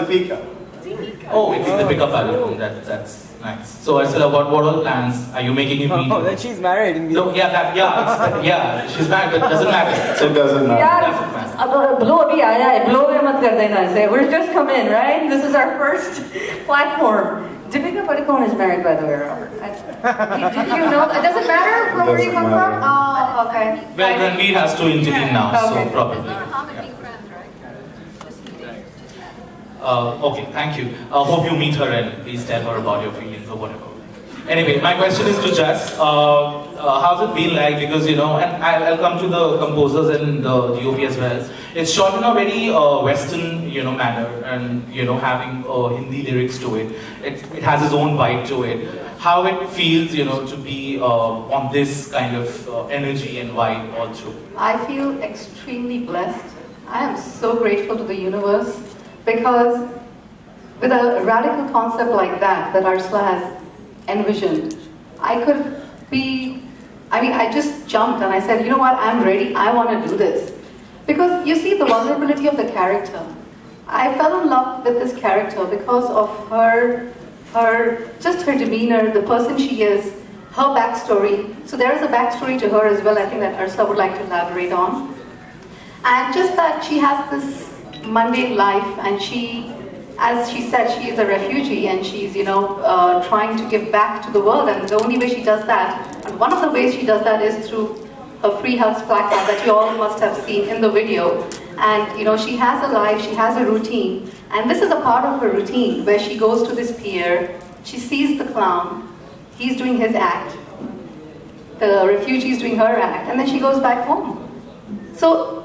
Deepika. Oh, it's the pickup album. That's nice. So Arsala, what all plans are you making him meet? Oh, then she's married. No, yeah, she's married, but it doesn't matter. So it doesn't matter. यार blow अभी आया है, blow में मत कर देना इसे. We're just come in, right? This is our first platform. Deepika Padukone is married, by the way, Robert. Did you know? It doesn't matter from where you come from? Oh, okay. Well, Ranveer has to intervene now, Okay. so probably. Okay, thank you. Hope you meet her and please tell her about your feelings or whatever. Anyway, my question is to Jess. How's it been like? Because, and I'll come to the composers and the DOP as well. It's shot in a very Western, manner and, having Hindi lyrics to it. It has its own vibe to it. How it feels, to be on this kind of energy and vibe all through. I feel extremely blessed. I am so grateful to the universe because with a radical concept like that Arsala has envisioned, I just jumped and I said, you know what, I'm ready, I want to do this. Because you see the vulnerability of the character. I fell in love with this character because of her demeanor, the person she is, her backstory. So there is a backstory to her as well, I think that Arsala would like to elaborate on. And just that she has this mundane life and she, as she said, she is a refugee and she's, trying to give back to the world, and the only way she does that, and one of the ways she does that is through her Free Hugs placard that you all must have seen in the video. And, she has a life, she has a routine, and this is a part of her routine where she goes to this pier, she sees the clown, he's doing his act, the refugee is doing her act, and then she goes back home. So,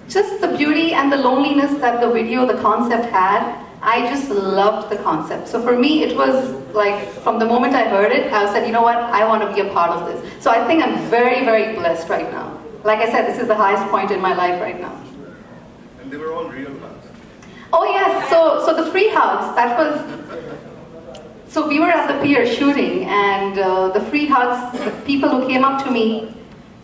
just the beauty and the loneliness that the video, the concept had, I just loved the concept. So for me, it was like, from the moment I heard it, I said, you know what, I want to be a part of this. So I think I'm very, very blessed right now. Like I said, this is the highest point in my life right now. And they were all real hugs. Oh yes, so the Free Hugs, that was, so we were at the pier shooting, and the Free Hugs, the people who came up to me,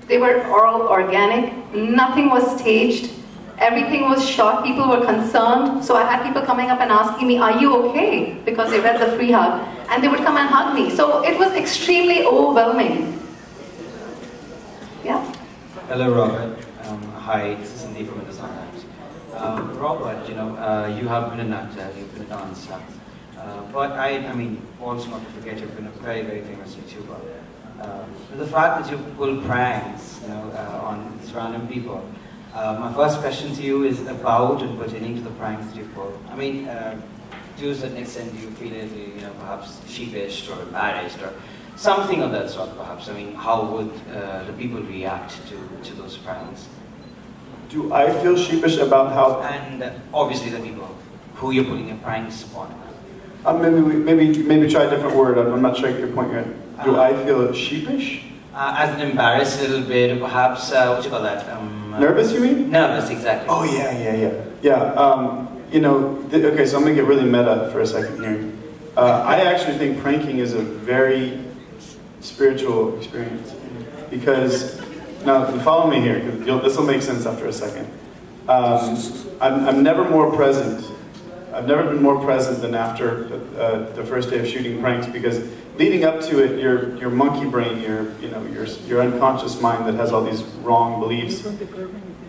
they were all organic, nothing was staged. Everything was shot, people were concerned, so I had people coming up and asking me, are you okay? Because they read the Free Hug, and they would come and hug me. So it was extremely overwhelming. Yeah? Hello Robert, hi, this is Sandeep from the Sometimes. Robert, you have been an actor, you've been a dancer, but also not to forget, you've been a very, very famous YouTuber. The fact that you pull pranks, on these random people, my first question to you is about and pertaining to the pranks that you pull. To a certain extent, do you feel it, perhaps sheepish or embarrassed or something of that sort, perhaps? How would the people react to those pranks? Do I feel sheepish about how? And obviously the people who you're putting your pranks upon. Maybe try a different word. I'm not sure your point yet. Do I feel sheepish? As an embarrassed a little bit, perhaps, what do you call that? Nervous, you mean? Nervous, exactly. Oh, yeah. Okay, so I'm going to get really meta for a second here. I actually think pranking is a very spiritual experience. Because, now, follow me here, because this will make sense after a second. I'm never more present. I've never been more present than after the first day of shooting pranks, because leading up to it, your monkey brain, your unconscious mind that has all these wrong beliefs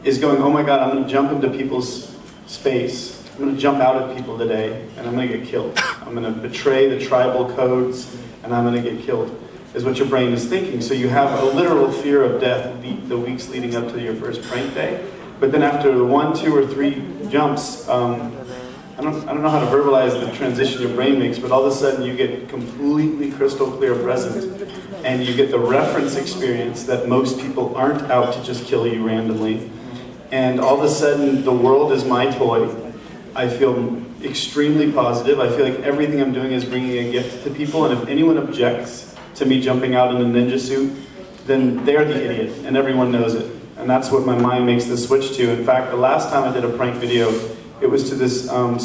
is going, oh my God, I'm going to jump into people's space. I'm going to jump out at people today, and I'm going to get killed. I'm going to betray the tribal codes, and I'm going to get killed, is what your brain is thinking. So you have a literal fear of death the weeks leading up to your first prank day. But then after 1, 2, or 3 jumps, I don't know how to verbalize the transition your brain makes, but all of a sudden you get completely crystal clear present, and you get the reference experience that most people aren't out to just kill you randomly. And all of a sudden the world is my toy. I feel extremely positive. I feel like everything I'm doing is bringing a gift to people, and if anyone objects to me jumping out in a ninja suit, then they're the idiot, and everyone knows it. And that's what my mind makes the switch to. In fact, the last time I did a prank video, it was to this song,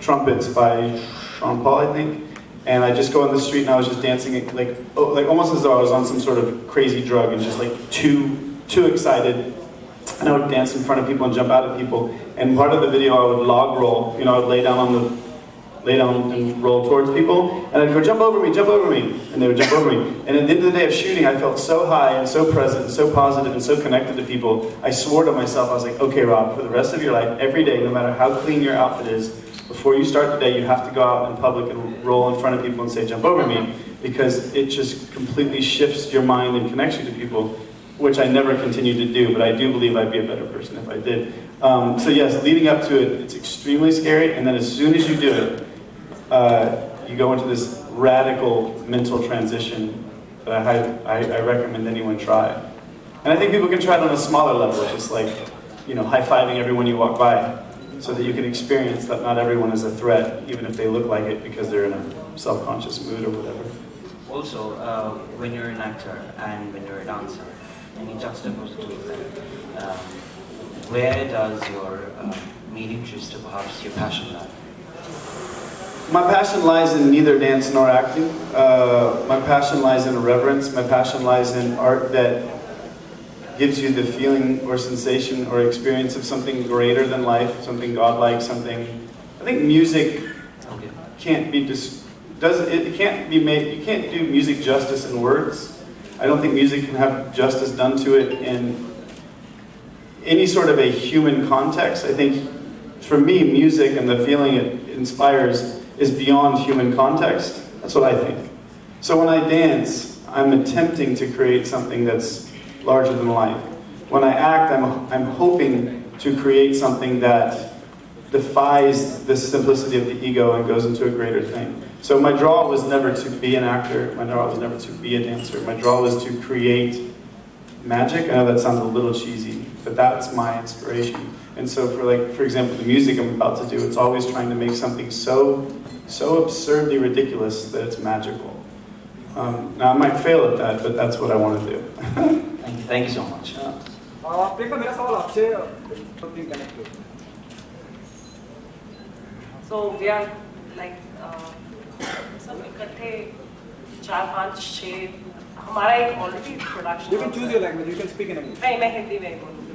Trumpets by Sean Paul, I think. And I just go on the street and I was just dancing like almost as though I was on some sort of crazy drug and just like too excited. and I would dance in front of people and jump out at people. And part of the video, I would log roll. I would lay down and roll towards people, and I'd go, jump over me, and they would jump over me. And at the end of the day of shooting, I felt so high and so present and so positive and so connected to people. I swore to myself, I was like, okay, Rob, for the rest of your life, every day, no matter how clean your outfit is, before you start the day, you have to go out in public and roll in front of people and say, jump over me, because it just completely shifts your mind and connects you to people, which I never continued to do, but I do believe I'd be a better person if I did. So yes, leading up to it, it's extremely scary, and then as soon as you do it, you go into this radical mental transition that I recommend anyone try. And I think people can try it on a smaller level, just like, high-fiving everyone you walk by, so that you can experience that not everyone is a threat, even if they look like it because they're in a self-conscious mood or whatever. Also, when you're an actor and when you're a dancer, and you juxtapose the two of them, where does your main interest or perhaps your passion lie? My passion lies in neither dance nor acting. My passion lies in reverence. My passion lies in art that gives you the feeling or sensation or experience of something greater than life, something godlike, something. I think music can't be it can't be made. You can't do music justice in words. I don't think music can have justice done to it in any sort of a human context. I think for me, music and the feeling it inspires is beyond human context. That's what I think. So when I dance, I'm attempting to create something that's larger than life. When I act, I'm hoping to create something that defies the simplicity of the ego and goes into a greater thing. So my draw was never to be an actor. My draw was never to be a dancer. My draw was to create magic. I know that sounds a little cheesy, but that's my inspiration. And so for example, the music I'm about to do, it's always trying to make something so absurdly ridiculous that it's magical. Now I might fail at that, but that's what I want to do. Thank you so much. So we are like सब इकट्ठे 4, 5, 6 हमारा एक already production. You can choose your language. You can speak in English. नहीं, मैं हिंदी में ही बोलूँगी.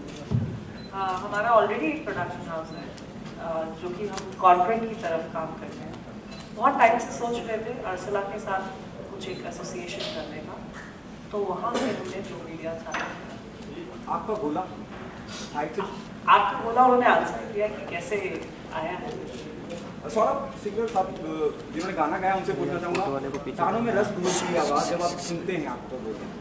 हमारा already एक प्रोडक्शन हाउस है जो कि हम कॉर्पोरेट की तरफ काम करते हैं. बहुत टाइम से सोच रहे थे अर्सला के साथ कुछ एक एसोसिएशन करने का, तो वहाँ से हमने जो मीडिया था आपका गोला उन्होंने आंसर किया कि कैसे आया है. सौरभ सिंगर साहब जिन्होंने गाना गाया उनसे पूछना चाहूँगा, कानों में रस घूमती की आवाज़ जब आप सुनते हैं आपको बोलते हैं,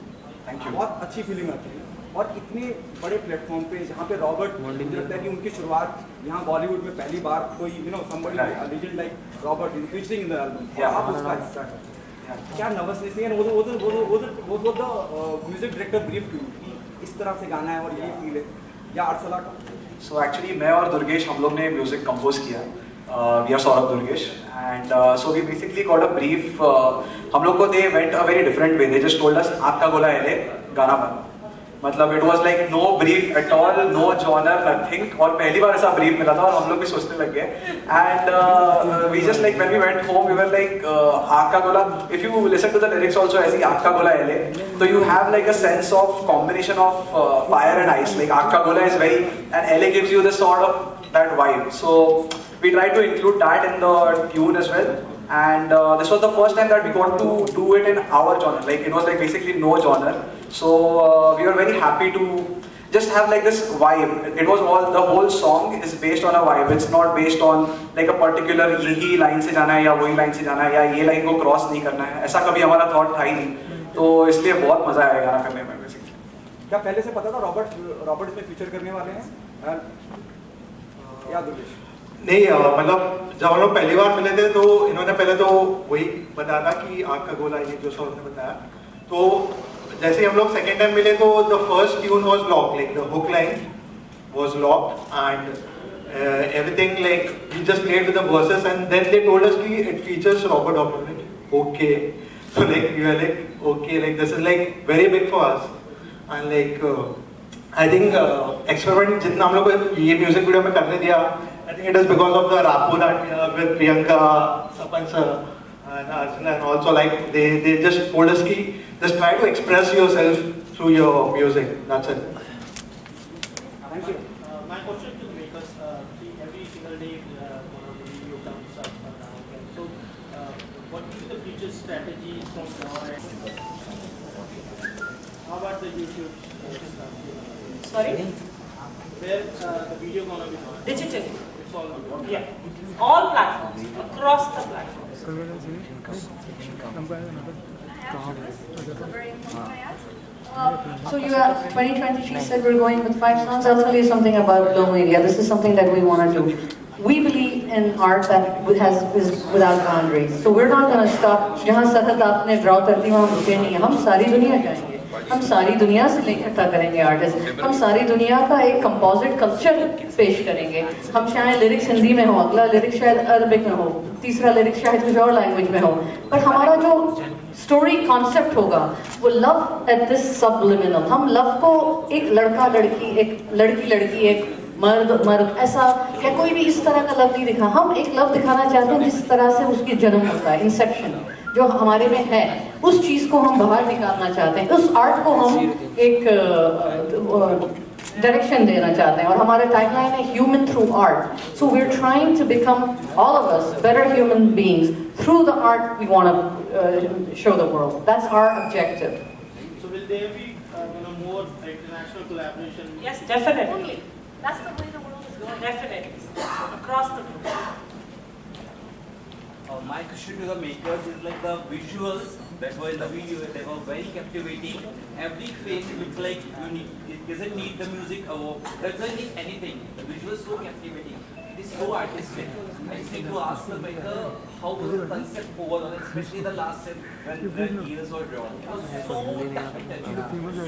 थैंक यू, बहुत अच्छी फीलिंग आती है. और इतने बड़े प्लेटफॉर्म पे जहाँ पे रॉबर्ट, मुझे लगता है कि उनकी शुरुआत यहाँ बॉलीवुड में पहली बार कोई somebody legend like Robert is featuring in the album. आप उसका हिस्सा हैं. क्या नर्वसनेस नहीं है? वो the music director briefed you कि इस तरह से गाना है और ये फील है, या अरसला का? So actually मैं और दुर्गेश हम लोग ने म्यूजिक कंपोज किया. We are Saurabh Durgesh, and so we basically got a brief. हम लोग को they went a very different way. They just told us आपका गोला LA गाना बना. मतलब it was like no brief at all, no genre, nothing. और पहली बार ऐसा brief मिला था और हम लोग भी सोचने लग गए. And we just like when we went home, we were like आपका गोला. If you listen to the lyrics also, ऐसी आपका गोला LA, so you have like a sense of combination of fire and ice. Like आपका गोला is very, and LA gives you this sort of that vibe. So we tried to include that in the tune as well, and this was the first time that we got to do it in our genre. Like it was like basically no genre, so we were very happy to just have like this vibe. It was the whole song is based on a vibe. It's not based on like a particular यही line से जाना है या वही line से जाना है या ये line को cross नहीं करना है. ऐसा कभी हमारा thought था ही नहीं. तो इसलिए बहुत मजा आया गाना करने में basically. क्या पहले से पता था रॉबर्ट इसमें फीचर करने वाले हैं? या दुर्गेश? नहीं, मतलब जब हम लोग पहली बार मिले थे तो इन्होंने पहले तो वही बताया था कि आपका गोला ये जो सौरभ ने बताया. तो जैसे ही हम लोग सेकेंड टाइम मिले तो the first tune was locked, like the hook line was locked and everything like we just played with the verses and then they told us कि it features Robert Hoffman. Okay, so like we were like okay, like this is like very big for us and like I think experiment जितना हम लोग को ये music video में करने दिया, I think it is because of the rapport that we have with Priyanka, Sapan sir and Arsala, and also like they just told us ki just try to express yourself through your music. That's it. future strategies from your end? How about the YouTube stuff? Sorry? Where the video gonna be on? Digital. It's all on. Yeah. All platforms, across the platforms. So you have 2020, she said we're going with 5 songs. I'll tell you something about Blow Media. This is something that we want to do. We believe in art that is without boundaries. So we're not going to stop. जहाँ सतत आपने draw करती वहाँ रुके नहीं हैं. हम सारी दुनिया जाएंगे. हम सारी दुनिया से इकट्ठा करेंगे आर्टिस्ट. हम सारी दुनिया का एक कंपोजिट कल्चर पेश करेंगे. हम शायद लिरिक्स हिंदी में हो, अगला लिरिक्स शायद अरबिक में हो, तीसरा लिरिक्स शायद कुछ और लैंग्वेज में हो. पर हमारा जो स्टोरी कॉन्सेप्ट होगा वो लव एट दिस सबलिमिनल. हम लव को एक लड़का लड़की, एक लड़की लड़की, एक मर्द मर्द, ऐसा या कोई भी इस तरह का लव नहीं दिखा. हम एक लव दिखाना चाहते हैं जिस तरह से उसकी जन्म होता है, इंसेप्शन जो हमारे में है, उस चीज को हम बाहर निकालना चाहते हैं. उस आर्ट को हम एक डायरेक्शन देना चाहते हैं. और हमारा टैगलाइन है human through art. So we are trying to become all of us better human beings through the art we want to show the world. That's our objective. So will there be more international collaboration? Yes, definitely. That's the way the world is going. Definitely. Across the globe. My question to the makers is like the visuals that were in the video, they were very captivating. Every face looks like unique. It doesn't need the music, doesn't need anything. The visuals so captivating. It is so artistic. I just need to ask the maker, how was the concept overall, especially the last scene when ears were drawn. It was so captivating,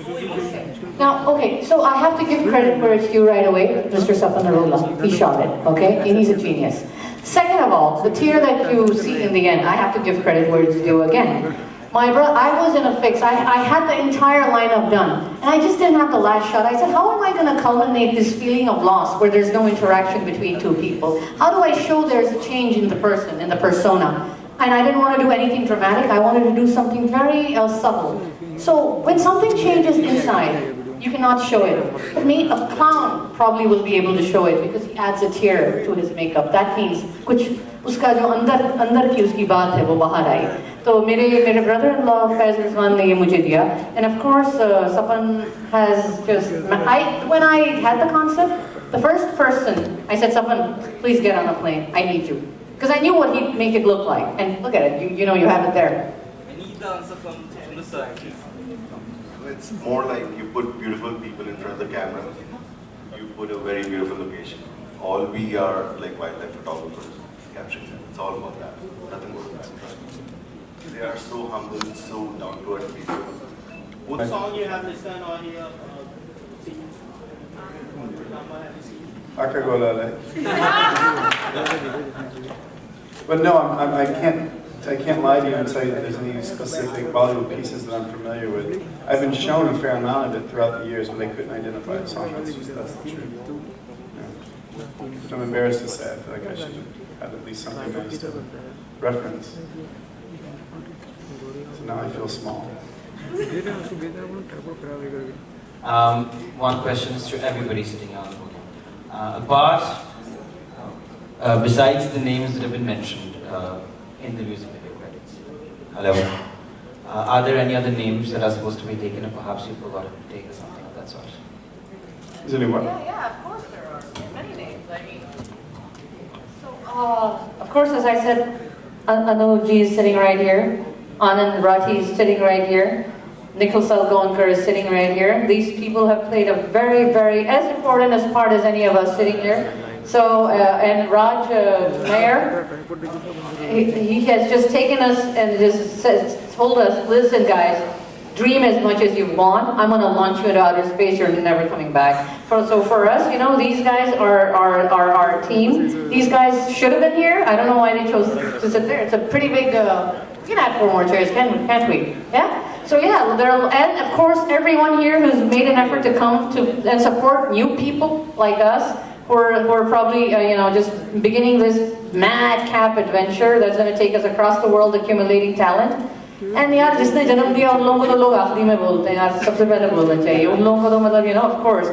so emotional. Now, okay, so I have to give credit where it's due right away. Mr. Sapanarola, he shot it, okay? And he's a genius. Second of all, the tear that you see in the end, I have to give credit where it's due again. My brother, I was in a fix. I had the entire lineup done, and I just didn't have the last shot. I said, how am I going to culminate this feeling of loss where there's no interaction between two people? How do I show there's a change in the person, in the persona? And I didn't want to do anything dramatic. I wanted to do something very subtle. So when something changes inside, you cannot show it. But me, a clown probably will be able to show it because he adds a tear to his makeup. That means कुछ उसका जो अंदर की उसकी बात है वो बाहर आई. तो मेरे brother-in-law Faiz Rizwan ने ये मुझे दिया. And of course, Sapan has just. When I had the concept, the first person I said, Sapan, please get on a plane. I need you, because I knew what he'd make it look like. And look at it. You know you have it there. I need the answer from the side. It's more like you put beautiful people in front of the camera. You put a very beautiful location. All we are like wildlife photographers capturing them. It's all about that. Nothing more than that. They are so humble, so down to earth people. What song you have listened or you have seen? Gola. But no, I can't lie to you and tell you that there's any specific Bollywood pieces that I'm familiar with. I've been shown a fair amount of it throughout the years, but they couldn't identify a song. That's the truth. Yeah. I'm embarrassed to say. I feel like I should have had at least something nice to reference. So now I feel small. One question is to everybody sitting on the podium. Besides the names that have been mentioned in the music video credits, hello, are there any other names that are supposed to be taken, or perhaps you forgot to take or something of that sort? Is there anyone? Yeah, of course there are many names. I mean, so of course, as I said, Anuji is sitting right here. Anand Rathi is sitting right here. Nikhil Salgonkar is sitting right here. These people have played a very, very as important as part as any of us sitting here. So, and Raj Mayer, he has just taken us and just told us, listen guys, dream as much as you want. I'm going to launch you into outer space. You're never coming back. So for us, you know, these guys are our team. These guys should have been here. I don't know why they chose to sit there. It's a pretty big, we can add 4 more chairs, can't we? Yeah? So yeah, and of course everyone here who's made an effort to come to and support new people like us, who are probably, just beginning this madcap adventure that's going to take us across the world accumulating talent. And यार जिसने जन्म दिया उन लोगों को तो लोग आखिरी में बोलते हैं यार सबसे पहले बोलना चाहिए उन लोगों को तो मतलब you know of course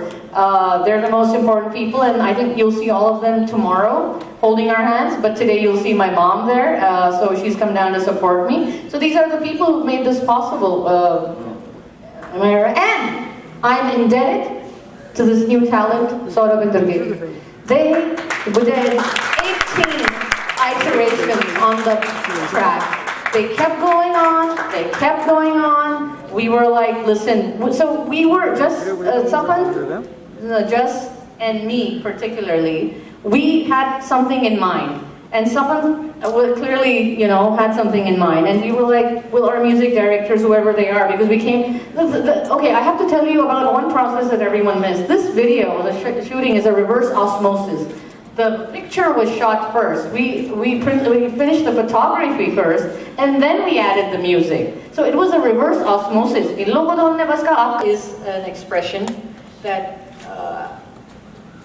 they're the most important people and I think you'll see all of them tomorrow holding our hands but today you'll see my mom there so she's come down to support me so these are the people who made this possible am I right? And I'm indebted to this new talent Saurabh and Durgesh they did 18 iterations on the track. They kept going on. We were like, listen, so we were just, Jess and me particularly, we had something in mind. And someone clearly, you know, had something in mind. And we were like, well, our music directors, whoever they are, because we came, okay, I have to tell you about one process that everyone missed. This video, the shooting is a reverse osmosis. The picture was shot first. We finished the photography first, and then we added the music. So it was a reverse osmosis. Is an expression that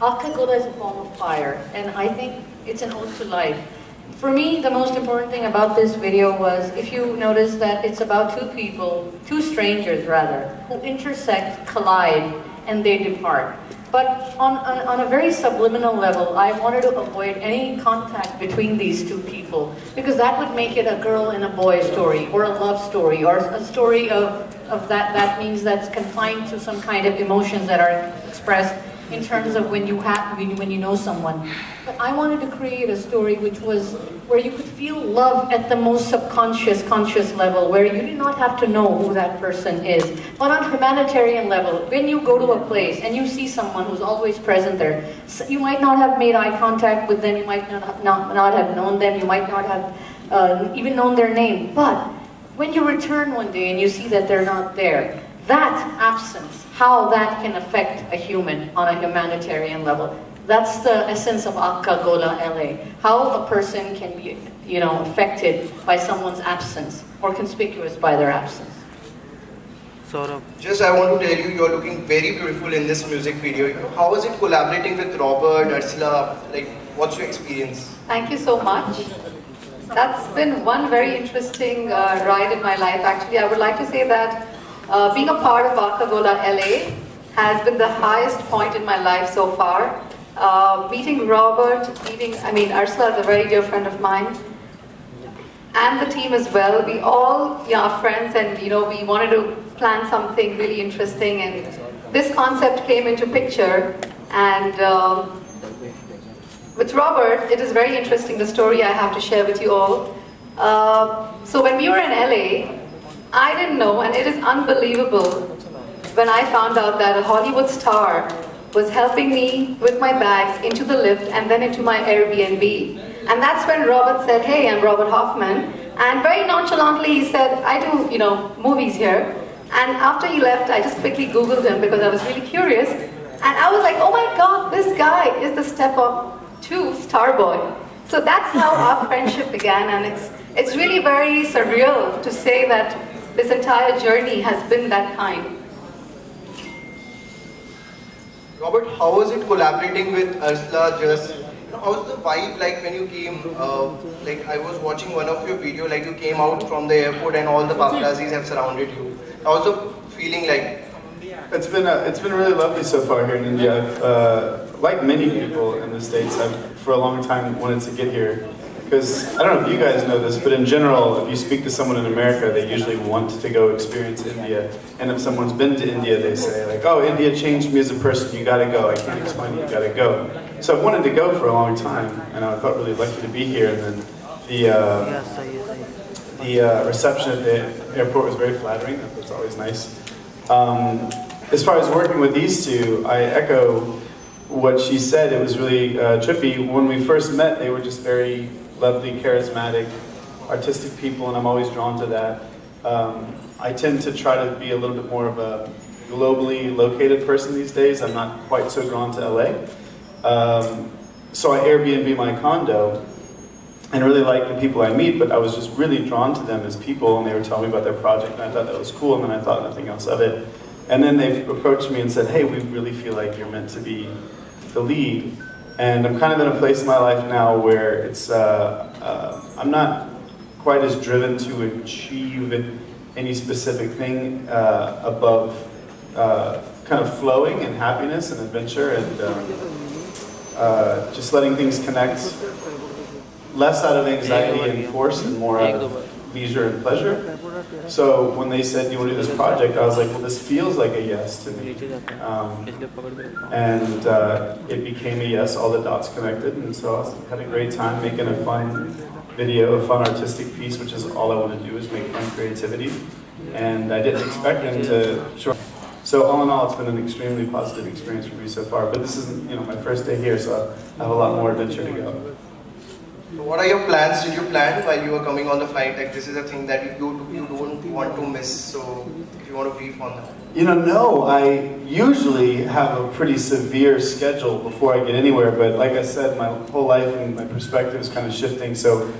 Gola is a form of fire, and I think it's an ode to life. For me, the most important thing about this video was, if you notice that it's about two strangers rather, who intersect, collide, and they depart. But on a very subliminal level, I wanted to avoid any contact between these two people because that would make it a girl and a boy story or a love story or a story of that means that's confined to some kind of emotions that are expressed in terms of when you know someone. But I wanted to create a story which was where you could feel love at the most conscious level, where you did not have to know who that person is. But on humanitarian level, when you go to a place and you see someone who's always present there, you might not have made eye contact with them, you might not have known them, you might not have even known their name. But when you return one day and you see that they're not there, that absence, how that can affect a human on a humanitarian level. That's the essence of Gola LA. How a person can be, you know, affected by someone's absence or conspicuous by their absence. Just I want to tell you, you're looking very beautiful in this music video. How was it collaborating with Robert, Arsala? Like, what's your experience? Thank you so much. That's been one very interesting ride in my life. Actually, I would like to say that being a part of Gola LA has been the highest point in my life so far. Meeting Robert, Arsala is a very dear friend of mine, and the team as well. We all are friends, and we wanted to plan something really interesting, and this concept came into picture. And with Robert, it is very interesting, the story I have to share with you all. So when we were in LA, I didn't know, and it is unbelievable when I found out that a Hollywood star was helping me with my bags into the lift and then into my Airbnb. And that's when Robert said, "Hey, I'm Robert Hoffman." And very nonchalantly he said, "I do, movies here." And after he left, I just quickly Googled him because I was really curious. And I was like, oh my God, this guy is the step up to Starboy. So that's how our friendship began, and it's really very surreal to say that this entire journey has been that kind. Robert, how was it collaborating with Arsala? How was the vibe like when you came? Like I was watching one of your videos, like you came out from the airport and all the paparazzis have surrounded you. How was the feeling like? It's been really lovely so far here in India. Like many people in the States, I've for a long time wanted to get here. Because, I don't know if you guys know this, but in general, if you speak to someone in America, they usually want to go experience India. And if someone's been to India, they say like, oh, India changed me as a person, you gotta go. I can't explain it, you gotta go. So I've wanted to go for a long time, and I felt really lucky to be here. And then the reception at the airport was very flattering. That's always nice. As far as working with these two, I echo what she said. It was really trippy. When we first met, they were just very lovely, charismatic, artistic people, and I'm always drawn to that. I tend to try to be a little bit more of a globally located person these days. I'm not quite so drawn to LA. So I Airbnb my condo and really like the people I meet, but I was just really drawn to them as people, and they were telling me about their project, and I thought that was cool, and then I thought nothing else of it. And then they approached me and said, hey, we really feel like you're meant to be the lead. And I'm kind of in a place in my life now where it's, I'm not quite as driven to achieve any specific thing above kind of flowing and happiness and adventure and just letting things connect, less out of anxiety and force and more out of leisure and pleasure. So when they said, you want to do this project, I was like, well, this feels like a yes to me. And it became a yes, all the dots connected, and so I had a great time making a fun video, a fun artistic piece, which is all I want to do is make fun creativity. And I didn't expect them to show. So all in all, it's been an extremely positive experience for me so far. But this isn't, my first day here, so I have a lot more adventure to go. So what are your plans? Did you plan while you were coming on the flight? Like this is a thing that you don't want to miss. So if you want to brief on that. No, I usually have a pretty severe schedule before I get anywhere. But like I said, my whole life and my perspective is kind of shifting. So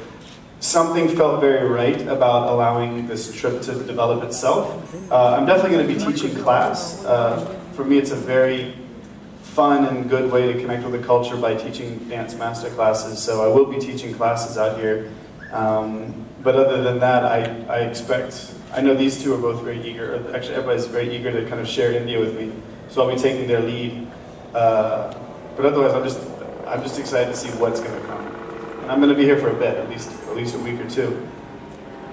something felt very right about allowing this trip to develop itself. I'm definitely going to be teaching class. For me, it's a very fun and good way to connect with the culture by teaching dance master classes. So I will be teaching classes out here. But other than that, I know these two are both very eager. Actually, everybody's very eager to kind of share India with me. So I'll be taking their lead. But otherwise, I'm just excited to see what's going to come. And I'm going to be here for a bit, at least a week or two.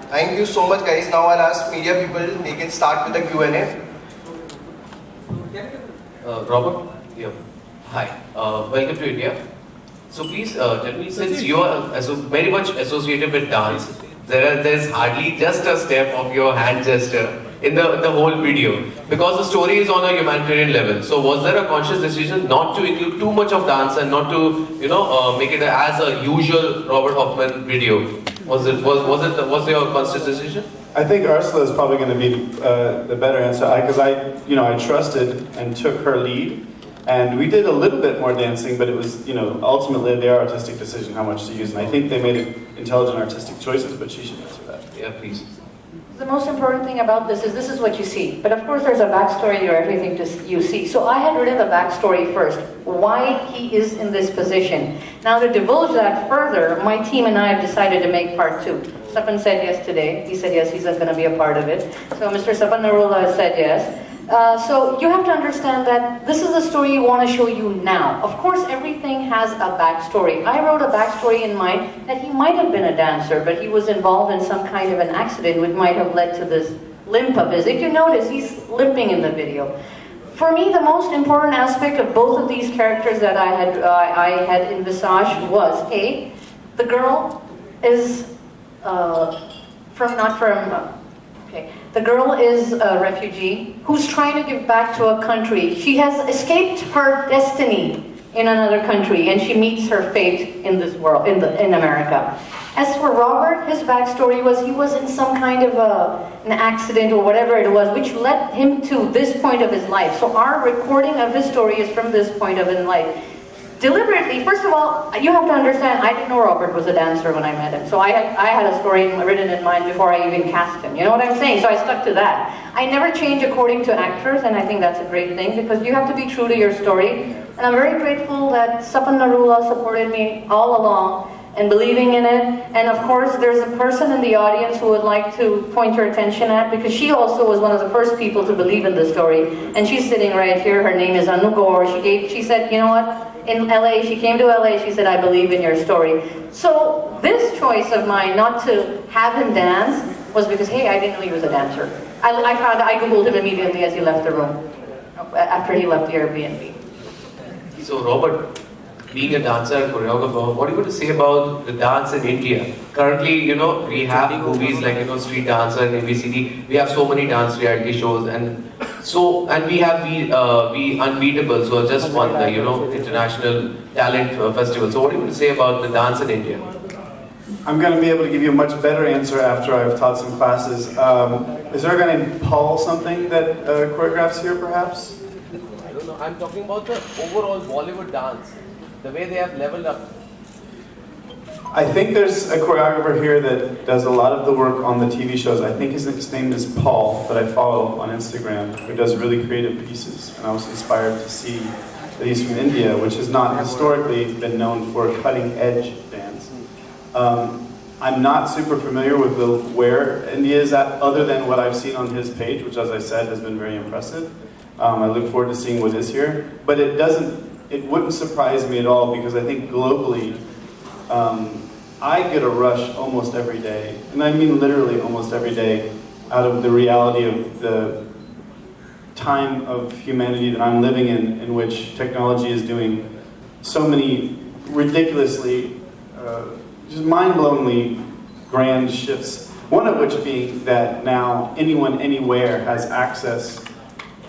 Thank you so much, guys. Now I'll ask media people, they can start with the Q&A. Robert? Yeah. Hi. Welcome to India. So please tell me, since you are very much associated with dance, there's hardly just a step of your hand gesture in the whole video, because the story is on a humanitarian level. So was there a conscious decision not to include too much of dance and not to make it as a usual Robert Hoffman video? Was your conscious decision? I think Arsala is probably going to be the better answer, because I trusted and took her lead, and we did a little bit more dancing, but it was ultimately their artistic decision how much to use, and I think they made intelligent artistic choices, but she should answer that. Yeah, please. The most important thing about this is what you see. But of course there's a backstory to everything you see. So I had written the backstory first, why he is in this position. Now to divulge that further, my team and I have decided to make part 2. Sapan said yes today. He said yes, he's going to be a part of it. So Mr. Sapan Narula has said yes. So you have to understand that this is the story you want to show you now. Of course, everything has a backstory. I wrote a backstory in mind that he might have been a dancer, but he was involved in some kind of an accident which might have led to this limp of his. If you notice, he's limping in the video. For me, the most important aspect of both of these characters that I had envisaged was, A, the girl is the girl is a refugee who's trying to give back to a country. She has escaped her destiny in another country, and she meets her fate in this world, in America. As for Robert, his backstory was he was in some kind of an accident or whatever it was, which led him to this point of his life. So our recording of his story is from this point of his life. Deliberately, first of all, you have to understand, I didn't know Robert was a dancer when I met him. So I had a story written in mind before I even cast him. You know what I'm saying? So I stuck to that. I never change according to actors, and I think that's a great thing, because you have to be true to your story. And I'm very grateful that Sapan Narula supported me all along and believing in it. And of course, there's a person in the audience who would like to point your attention at, because she also was one of the first people to believe in the story. And she's sitting right here. Her name is Anu Gaur. She said, you know what? In LA, she came to LA, she said, I believe in your story. So this choice of mine not to have him dance was because, hey, I didn't know he was a dancer. I Googled him immediately as he left the room, after he left the Airbnb. So Robert, being a dancer and choreographer, what are you going to say about the dance in India? Currently, we have movies like, Street Dancer and ABCD. We have so many dance reality shows, and we have We Unbeatable, so just won the, International Talent Festival. So what are you going to say about the dance in India? I'm going to be able to give you a much better answer after I've taught some classes. Is there a guy named Paul something that choreographs here, perhaps? I don't know. I'm talking about the overall Bollywood dance, the way they have leveled up. I think there's a choreographer here that does a lot of the work on the TV shows. I think his name is Paul, that I follow on Instagram, who does really creative pieces. And I was inspired to see that he's from India, which has not historically been known for cutting-edge dance. I'm not super familiar with where India is at, other than what I've seen on his page, which, as I said, has been very impressive. I look forward to seeing what is here. But it wouldn't surprise me at all, because I think globally, I get a rush almost every day, and I mean literally almost every day, out of the reality of the time of humanity that I'm living in which technology is doing so many ridiculously, just mind-blowingly grand shifts. One of which being that now anyone, anywhere has access,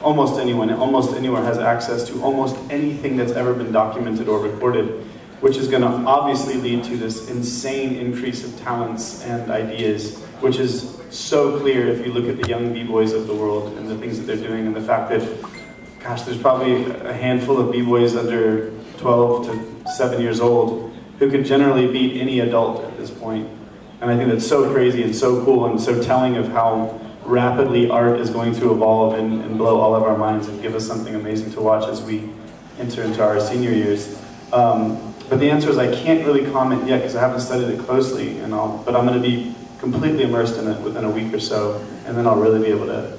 almost anyone, almost anywhere has access to almost anything that's ever been documented or recorded, which is going to obviously lead to this insane increase of talents and ideas, which is so clear if you look at the young b-boys of the world and the things that they're doing, and the fact that, gosh, there's probably a handful of b-boys under 12 to 7 years old who could generally beat any adult at this point. And I think that's so crazy and so cool and so telling of how rapidly art is going to evolve and blow all of our minds and give us something amazing to watch as we enter into our senior years. But the answer is I can't really comment yet because I haven't studied it closely, but I'm going to be completely immersed in it within a week or so, and then I'll really be able to